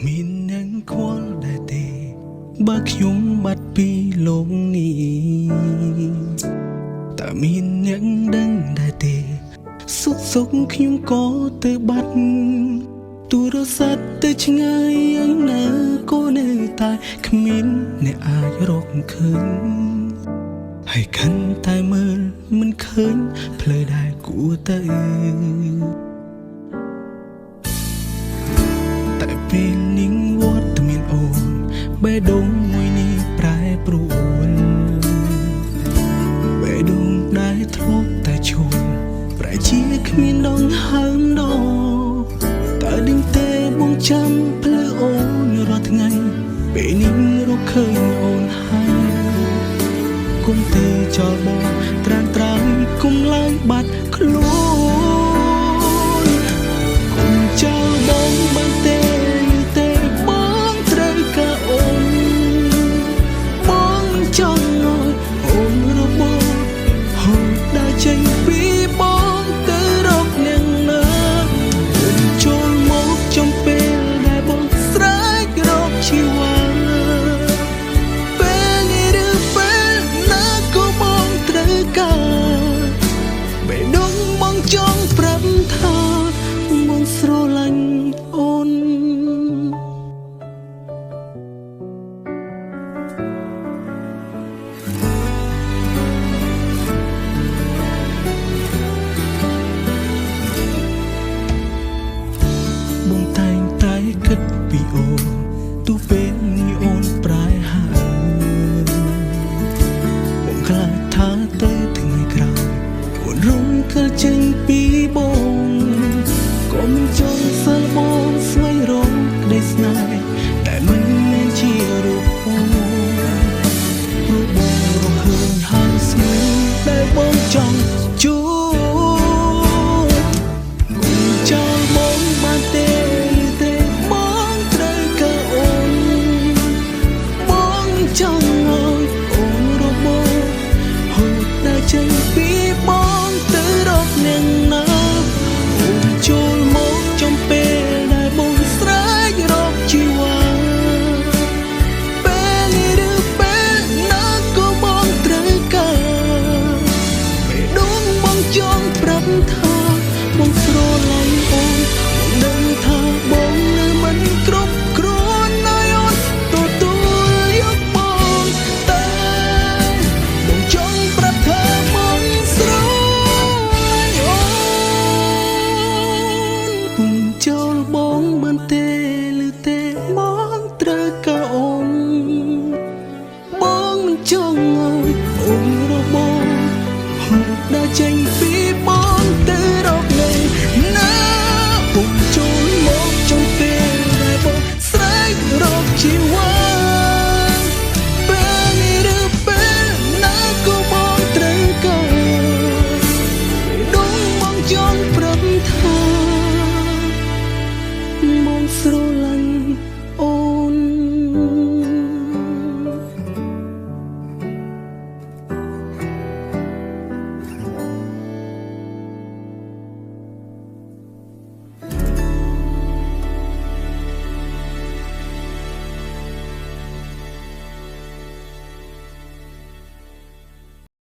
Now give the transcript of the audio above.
មាននឹងខ្វល់ដែរទេបើខ្ញុំបាត់ពីលោកនេះតើមានអ្នកដឹងដែរទេសុខខ្ញុំក៏ទៅបាត់ទូរស័ព្ទទៅឆ្ងាយយ៉ាងណាក៏នៅតែគ្មានអ្នកអាចរកឃើញហើយកាន់តែមើលមិនឃើញផ្លូវដែលគួរទៅតែពេលនាងវត្តមានអូនបេះដូងមួយនេះប្រែប្រួលបេះដូងដែលធ្លាប់តែឈួលប្រែជាគ្មានដងហើមដតើដេញទេបងចាំភ្លឺអូនរាល់ថ្ងៃពេលនាងរកឃើញអូនហើយគុំទេចោលបងត្រាំគុំឡើងបាត់ខ្លួនគុំចោលបងបានទេបងត្រូវការអូនបងចង់ឲ្យអូនរបស់ហូរដើរចេញពីបងទៅរកអ្នកណាអូនចូលមកចំពេលដែលបងស្រែករកជីវ៉ាចង់ប្រាប់ថាបងស្រឡាញ់អូនបងតែងតែគិតពីអូនទូពេលនេះអូនប្រែហើយបងខ្លាចថាទៅថ្ងៃក្រោយអូនរំកិលចេញពីបងក៏មិនចង់សាល់បងស្វែងរកក្តីស្នេហ៍តែមិនមែនជារូបអូនព្រោះបងរកឃើញហើយស្មីដែលបងចង់ជួបគុំចោលបងបានទេបងត្រូវការអូនបងចង់ឲ្យអូនរបស់ហូរដើរចេញពីបងទៅរកអ្នកណាអូនចូលមកចំពេលដែលបងស្រែករកជីវ៉ាពេលនេះឬពេលណាក៏បងត្រូវការបេះដូងបងចង់ប្រាប់ថាបងស្រឡាញ់អូនបងដឹងថាបងនៅមិនគ្រប់គ្រាន់ឲ្យអូនទទួលយកបងតែបងចង់ប្រាប់ថាបងស្រឡាញ់អូនចូលបងបានទេ